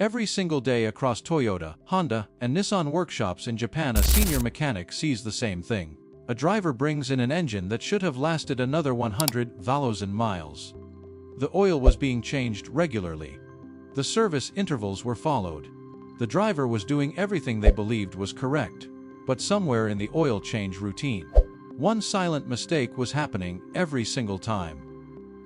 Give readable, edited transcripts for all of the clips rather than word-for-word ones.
Every single day across Toyota, Honda, and Nissan workshops in Japan, a senior mechanic sees the same thing. A driver brings in an engine that should have lasted another 100,000 miles. The oil was being changed regularly. The service intervals were followed. The driver was doing everything they believed was correct. But somewhere in the oil change routine, one silent mistake was happening every single time.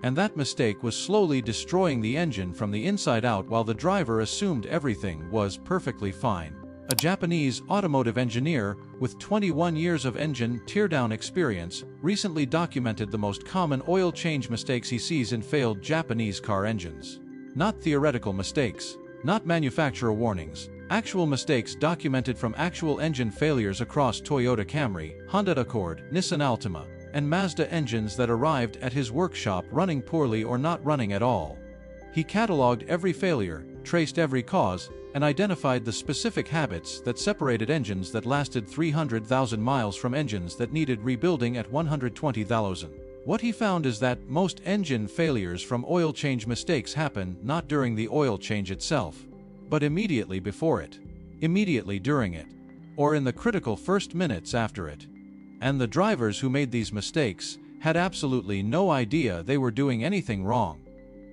And that mistake was slowly destroying the engine from the inside out while the driver assumed everything was perfectly fine. A Japanese automotive engineer with 21 years of engine teardown experience recently documented the most common oil change mistakes he sees in failed Japanese car engines. Not theoretical mistakes, not manufacturer warnings, actual mistakes documented from actual engine failures across Toyota Camry, Honda Accord, Nissan Altima, and Mazda engines that arrived at his workshop running poorly or not running at all. He cataloged every failure, traced every cause, and identified the specific habits that separated engines that lasted 300,000 miles from engines that needed rebuilding at 120,000. What he found is that most engine failures from oil change mistakes happen not during the oil change itself, but immediately before it, immediately during it, or in the critical first minutes after it. And the drivers who made these mistakes had absolutely no idea they were doing anything wrong.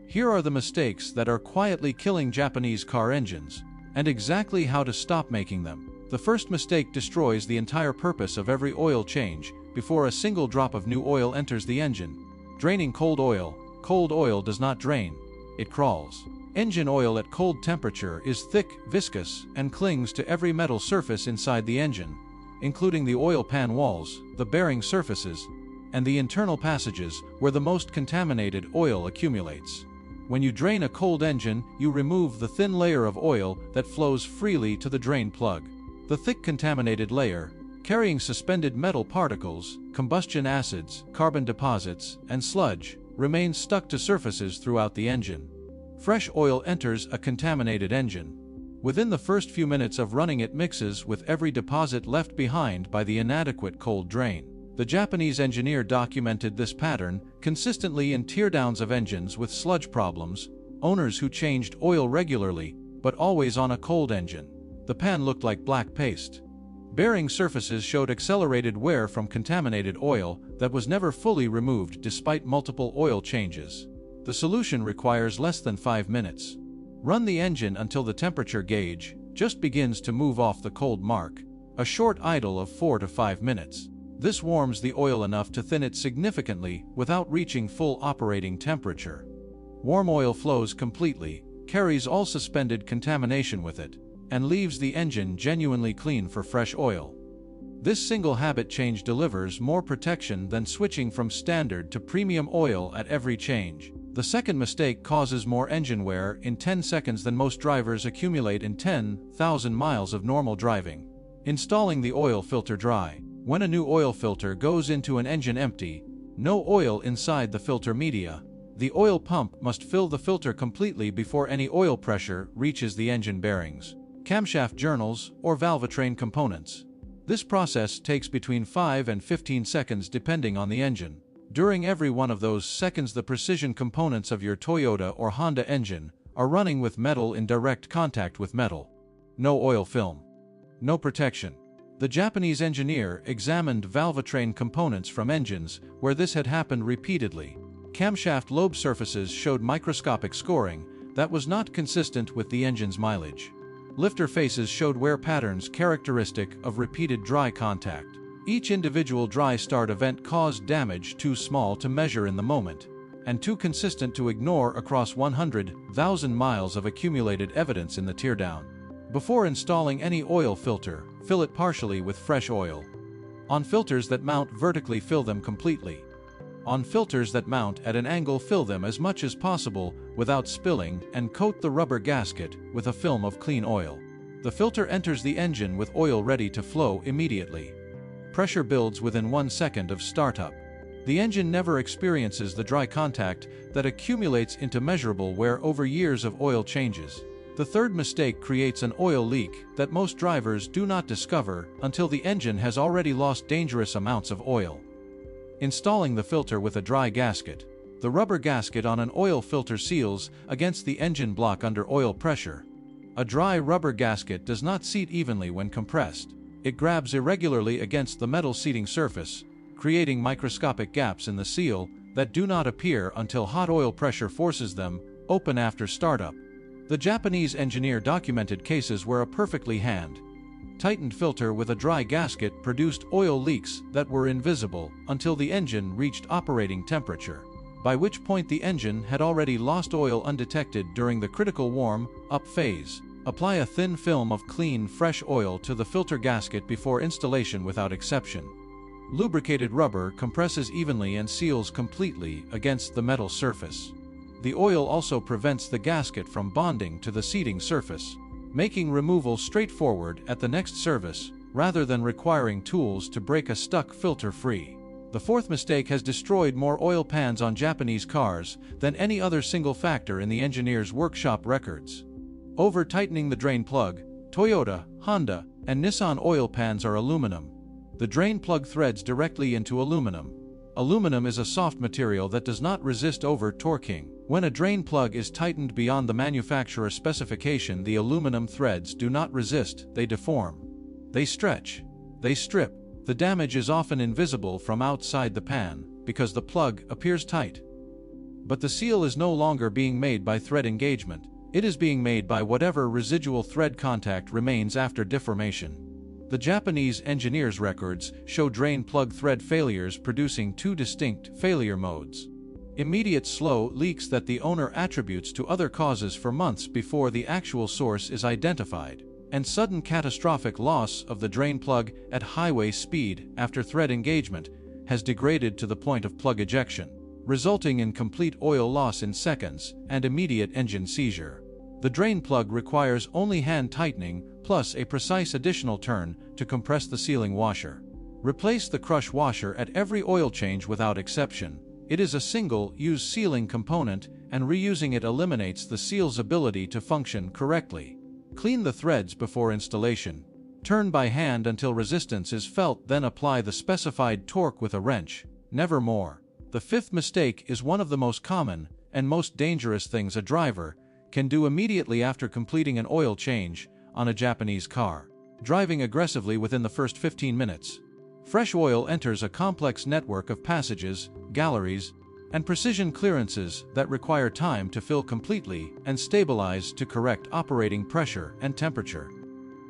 Here are the mistakes that are quietly killing Japanese car engines, and exactly how to stop making them. The first mistake destroys the entire purpose of every oil change before a single drop of new oil enters the engine. Draining cold oil. Cold oil does not drain, it crawls. Engine oil at cold temperature is thick, viscous, and clings to every metal surface inside the engine, including the oil pan walls, the bearing surfaces, and the internal passages where the most contaminated oil accumulates. When you drain a cold engine, you remove the thin layer of oil that flows freely to the drain plug. The thick contaminated layer, carrying suspended metal particles, combustion acids, carbon deposits, and sludge, remains stuck to surfaces throughout the engine. Fresh oil enters a contaminated engine. Within the first few minutes of running, it mixes with every deposit left behind by the inadequate cold drain. The Japanese engineer documented this pattern consistently in teardowns of engines with sludge problems, owners who changed oil regularly, but always on a cold engine. The pan looked like black paste. Bearing surfaces showed accelerated wear from contaminated oil that was never fully removed despite multiple oil changes. The solution requires less than 5 minutes. Run the engine until the temperature gauge just begins to move off the cold mark. A short idle of 4 to 5 minutes. This warms the oil enough to thin it significantly without reaching full operating temperature. Warm oil flows completely, carries all suspended contamination with it, and leaves the engine genuinely clean for fresh oil. This single habit change delivers more protection than switching from standard to premium oil at every change. The second mistake causes more engine wear in 10 seconds than most drivers accumulate in 10,000 miles of normal driving. Installing the oil filter dry. When a new oil filter goes into an engine empty, no oil inside the filter media, the oil pump must fill the filter completely before any oil pressure reaches the engine bearings, camshaft journals, or valvetrain components. This process takes between 5 and 15 seconds depending on the engine. During every one of those seconds, the precision components of your Toyota or Honda engine are running with metal in direct contact with metal. No oil film. No protection. The Japanese engineer examined valvetrain components from engines where this had happened repeatedly. Camshaft lobe surfaces showed microscopic scoring that was not consistent with the engine's mileage. Lifter faces showed wear patterns characteristic of repeated dry contact. Each individual dry start event caused damage too small to measure in the moment, and too consistent to ignore across 100,000 miles of accumulated evidence in the teardown. Before installing any oil filter, fill it partially with fresh oil. On filters that mount vertically, fill them completely. On filters that mount at an angle, fill them as much as possible without spilling, and coat the rubber gasket with a film of clean oil. The filter enters the engine with oil ready to flow immediately. Pressure builds within 1 second of startup. The engine never experiences the dry contact that accumulates into measurable wear over years of oil changes. The third mistake creates an oil leak that most drivers do not discover until the engine has already lost dangerous amounts of oil. Installing the filter with a dry gasket. The rubber gasket on an oil filter seals against the engine block under oil pressure. A dry rubber gasket does not seat evenly when compressed. It grabs irregularly against the metal seating surface, creating microscopic gaps in the seal that do not appear until hot oil pressure forces them open after startup. The Japanese engineer documented cases where a perfectly hand-tightened filter with a dry gasket produced oil leaks that were invisible until the engine reached operating temperature, by which point the engine had already lost oil undetected during the critical warm-up phase. Apply a thin film of clean, fresh oil to the filter gasket before installation without exception. Lubricated rubber compresses evenly and seals completely against the metal surface. The oil also prevents the gasket from bonding to the seating surface, making removal straightforward at the next service, rather than requiring tools to break a stuck filter free. The fourth mistake has destroyed more oil pans on Japanese cars than any other single factor in the engineer's workshop records. Over-tightening the drain plug. Toyota, Honda, and Nissan oil pans are aluminum. The drain plug threads directly into aluminum. Aluminum is a soft material that does not resist over-torquing. When a drain plug is tightened beyond the manufacturer specification, the aluminum threads do not resist, they deform. They stretch. They strip. The damage is often invisible from outside the pan, because the plug appears tight. But the seal is no longer being made by thread engagement. It is being made by whatever residual thread contact remains after deformation. The Japanese engineers' records show drain plug thread failures producing two distinct failure modes. Immediate slow leaks that the owner attributes to other causes for months before the actual source is identified, and sudden catastrophic loss of the drain plug at highway speed after thread engagement has degraded to the point of plug ejection, resulting in complete oil loss in seconds and immediate engine seizure. The drain plug requires only hand tightening plus a precise additional turn to compress the sealing washer. Replace the crush washer at every oil change without exception. It is a single-use sealing component, and reusing it eliminates the seal's ability to function correctly. Clean the threads before installation. Turn by hand until resistance is felt, then apply the specified torque with a wrench. Never more. The fifth mistake is one of the most common and most dangerous things a driver can do immediately after completing an oil change on a Japanese car. Driving aggressively within the first 15 minutes. Fresh oil enters a complex network of passages, galleries, and precision clearances that require time to fill completely and stabilize to correct operating pressure and temperature.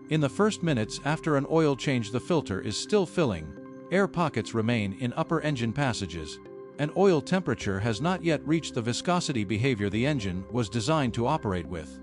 In the first minutes after an oil change, the filter is still filling, air pockets remain in upper engine passages, and oil temperature has not yet reached the viscosity behavior the engine was designed to operate with.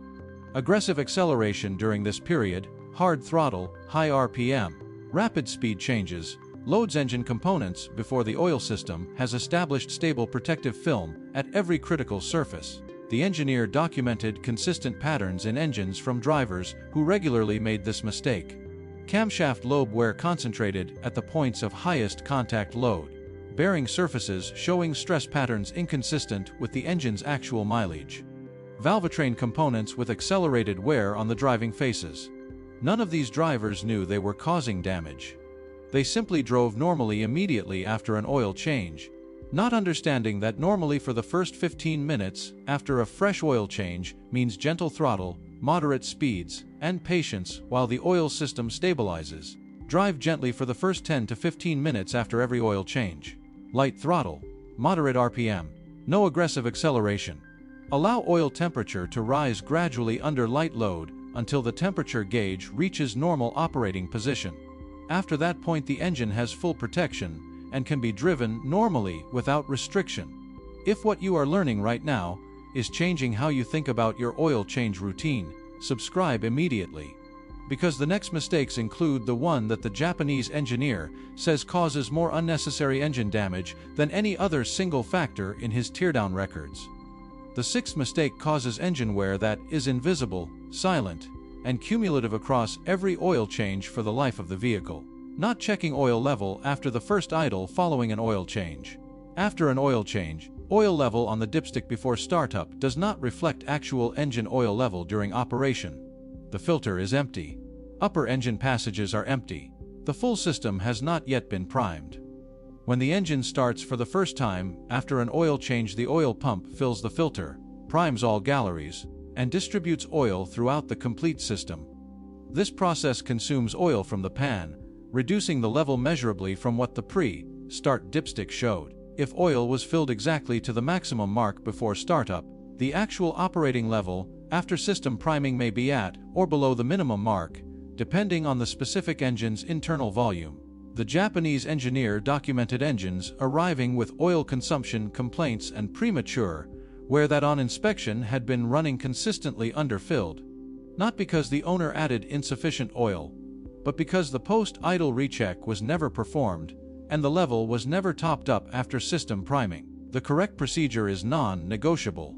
Aggressive acceleration during this period, hard throttle, high RPM, rapid speed changes, loads engine components before the oil system has established stable protective film at every critical surface. The engineer documented consistent patterns in engines from drivers who regularly made this mistake. Camshaft lobe wear concentrated at the points of highest contact load. Bearing surfaces showing stress patterns inconsistent with the engine's actual mileage. Valvetrain components with accelerated wear on the driving faces. None of these drivers knew they were causing damage. They simply drove normally immediately after an oil change, not understanding that normally for the first 15 minutes after a fresh oil change means gentle throttle, moderate speeds, and patience while the oil system stabilizes. Drive gently for the first 10 to 15 minutes after every oil change. Light throttle, moderate RPM, no aggressive acceleration. Allow oil temperature to rise gradually under light load until the temperature gauge reaches normal operating position. After that point, the engine has full protection and can be driven normally without restriction. If what you are learning right now is changing how you think about your oil change routine, subscribe immediately. Because the next mistakes include the one that the Japanese engineer says causes more unnecessary engine damage than any other single factor in his teardown records. The sixth mistake causes engine wear that is invisible, silent, and cumulative across every oil change for the life of the vehicle. Not checking oil level after the first idle following an oil change. After an oil change, oil level on the dipstick before startup does not reflect actual engine oil level during operation. The filter is empty. Upper engine passages are empty. The full system has not yet been primed. When the engine starts for the first time after an oil change, the oil pump fills the filter, primes all galleries, and distributes oil throughout the complete system. This process consumes oil from the pan, reducing the level measurably from what the pre-start dipstick showed. If oil was filled exactly to the maximum mark before startup, the actual operating level after system priming may be at or below the minimum mark, depending on the specific engine's internal volume. The Japanese engineer documented engines arriving with oil consumption complaints and premature, where that on inspection had been running consistently underfilled. Not because the owner added insufficient oil, but because the post-idle recheck was never performed, and the level was never topped up after system priming. The correct procedure is non-negotiable.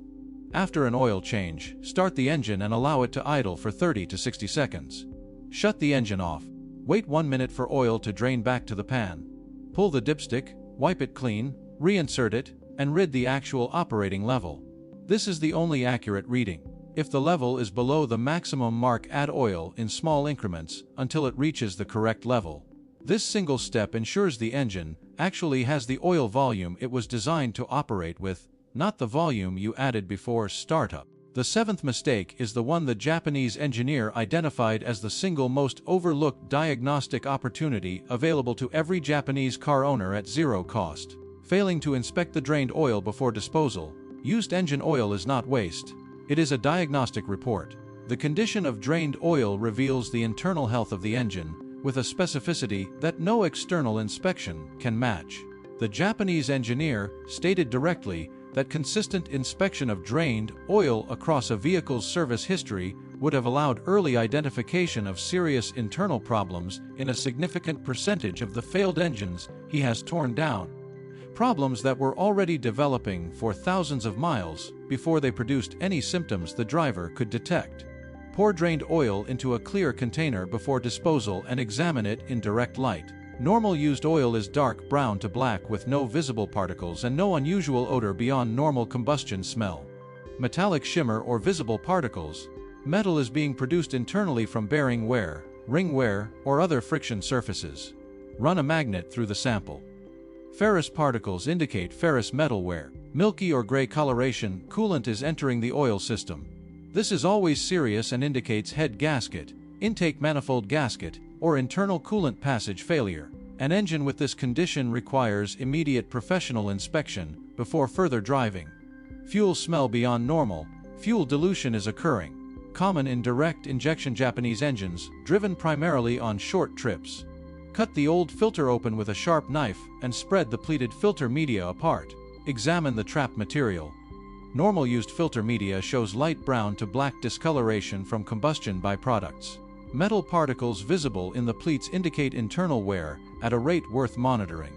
After an oil change, start the engine and allow it to idle for 30 to 60 seconds. Shut the engine off. Wait 1 minute for oil to drain back to the pan. Pull the dipstick, wipe it clean, reinsert it, and read the actual operating level. This is the only accurate reading. If the level is below the maximum mark, add oil in small increments until it reaches the correct level. This single step ensures the engine actually has the oil volume it was designed to operate with, not the volume you added before startup. The seventh mistake is the one the Japanese engineer identified as the single most overlooked diagnostic opportunity available to every Japanese car owner at zero cost. Failing to inspect the drained oil before disposal. Used engine oil is not waste. It is a diagnostic report. The condition of drained oil reveals the internal health of the engine, with a specificity that no external inspection can match. The Japanese engineer stated directly that consistent inspection of drained oil across a vehicle's service history would have allowed early identification of serious internal problems in a significant percentage of the failed engines he has torn down. Problems that were already developing for thousands of miles before they produced any symptoms the driver could detect. Pour drained oil into a clear container before disposal and examine it in direct light. Normal used oil is dark brown to black with no visible particles and no unusual odor beyond normal combustion smell. Metallic shimmer or visible particles. Metal is being produced internally from bearing wear, ring wear, or other friction surfaces. Run a magnet through the sample. Ferrous particles indicate ferrous metal wear. Milky or gray coloration, coolant is entering the oil system. This is always serious and indicates head gasket, intake manifold gasket, or internal coolant passage failure. An engine with this condition requires immediate professional inspection before further driving. Fuel smell beyond normal. Fuel dilution is occurring. Common in direct injection Japanese engines, driven primarily on short trips. Cut the old filter open with a sharp knife and spread the pleated filter media apart. Examine the trap material. Normal used filter media shows light brown to black discoloration from combustion byproducts. Metal particles visible in the pleats indicate internal wear at a rate worth monitoring.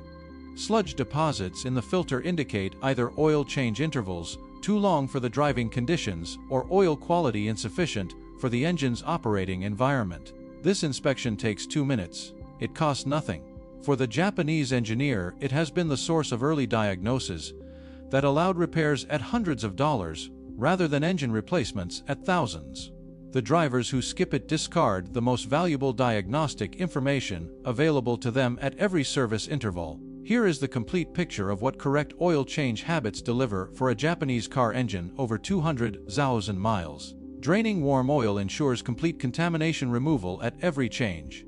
Sludge deposits in the filter indicate either oil change intervals too long for the driving conditions or oil quality insufficient for the engine's operating environment. This inspection takes 2 minutes. It costs nothing. For the Japanese engineer, it has been the source of early diagnosis that allowed repairs at hundreds of dollars rather than engine replacements at thousands. The drivers who skip it discard the most valuable diagnostic information available to them at every service interval. Here is the complete picture of what correct oil change habits deliver for a Japanese car engine over 200,000 miles. Draining warm oil ensures complete contamination removal at every change.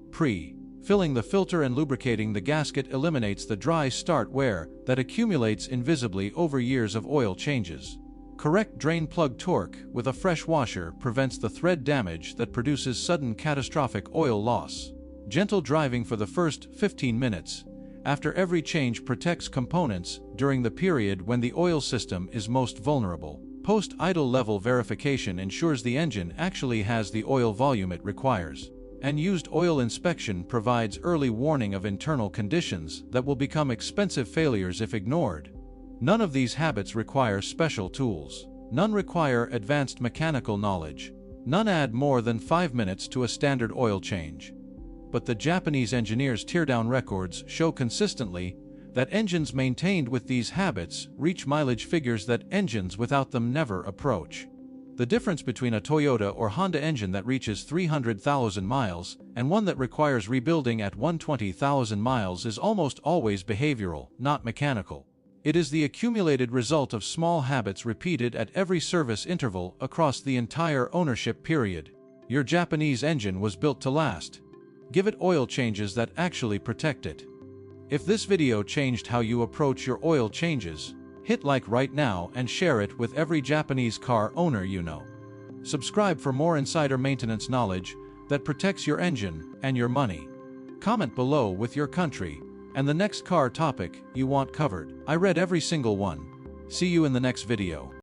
Filling the filter and lubricating the gasket eliminates the dry start wear that accumulates invisibly over years of oil changes. Correct drain plug torque with a fresh washer prevents the thread damage that produces sudden catastrophic oil loss. Gentle driving for the first 15 minutes after every change protects components during the period when the oil system is most vulnerable. Post-idle level verification ensures the engine actually has the oil volume it requires. And used oil inspection provides early warning of internal conditions that will become expensive failures if ignored. None of these habits require special tools. None require advanced mechanical knowledge. None add more than 5 minutes to a standard oil change. But the Japanese engineers' teardown records show consistently that engines maintained with these habits reach mileage figures that engines without them never approach. The difference between a Toyota or Honda engine that reaches 300,000 miles and one that requires rebuilding at 120,000 miles is almost always behavioral, not mechanical. It is the accumulated result of small habits repeated at every service interval across the entire ownership period. Your Japanese engine was built to last. Give it oil changes that actually protect it. If this video changed how you approach your oil changes, hit like right now and share it with every Japanese car owner you know. Subscribe for more insider maintenance knowledge that protects your engine and your money. Comment below with your country and the next car topic you want covered. I read every single one. See you in the next video.